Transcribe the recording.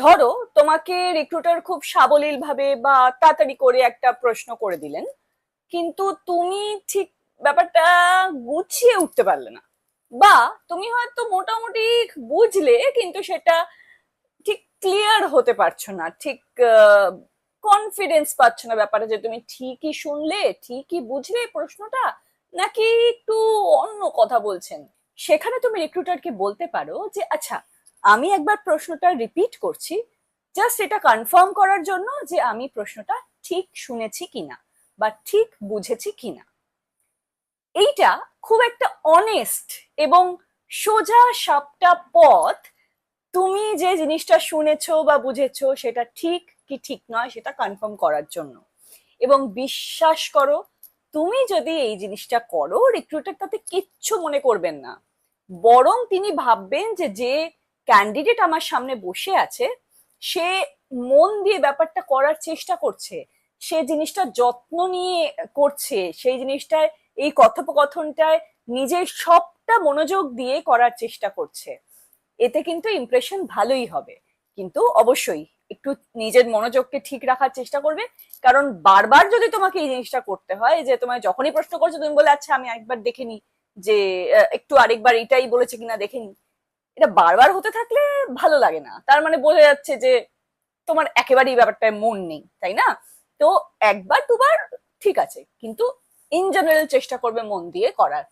ধরো তোমাকে রিক্রুটার খুব সাবলীল ভাবে বা তাড়াতাড়ি করে একটা প্রশ্ন করে দিলেন, কিন্তু তুমি ঠিক ব্যাপারটা গুছিয়ে উঠতে পারলে না, বা তুমি হয়তো মোটামুটি বুঝলে কিন্তু সেটা ঠিক ক্লিয়ার হতে পারছো না, ঠিক কনফিডেন্স পাচ্ছ না ব্যাপারে যে তুমি ঠিকই শুনলে, ঠিকই বুঝলে প্রশ্নটা, নাকি একটু অন্য কথা বলছেন। সেখানে তুমি রিক্রুটারকে বলতে পারো যে আচ্ছা, আমি একবার প্রশ্নটা রিপিট করছি, জাস্ট এটা কনফার্ম করার জন্য যে আমি প্রশ্নটা ঠিক শুনেছি কিনা বা ঠিক বুঝেছি কিনা। এইটা খুব একটা অনেস্ট এবং সোজা সাপটা পথ তুমি যে জিনিসটা শুনেছো বা বুঝেছো সেটা ঠিক কি ঠিক নয় সেটা কনফার্ম করার জন্য। এবং বিশ্বাস করো, তুমি যদি এই জিনিসটা করো, রিক্রুটার তাতে কিচ্ছু মনে করবেন না। বরং তিনি ভাববেন যে যে ক্যান্ডিডেট আমার সামনে বসে আছে, সে মন দিয়ে ব্যাপারটা করার চেষ্টা করছে, সে জিনিসটা যত্ন নিয়ে করছে, সেই জিনিসটায়, এই কথোপকথনটায় নিজের সবটা মনোযোগ দিয়ে করার চেষ্টা করছে। এতে কিন্তু ইমপ্রেশন ভালোই হবে। কিন্তু অবশ্যই একটু নিজের মনোযোগকে ঠিক রাখার চেষ্টা করবে, কারণ বারবার যদি তোমাকে এই জিনিসটা করতে হয় যে তোমায় যখনই প্রশ্ন করছো তুমি বলে আচ্ছা আমি একবার দেখে নি, যে একটু আরেকবার এটাই বলেছে কিনা দেখে নি, এটা বারবার হতে থাকলে ভালো লাগে না, তার মানে বোঝা যাচ্ছে যে তোমার একেবারেই ব্যাপারটায় মন নেই, তাই না? তো একবার দুবার ঠিক আছে, কিন্তু ইন জেনারেল চেষ্টা করবে মন দিয়ে করার।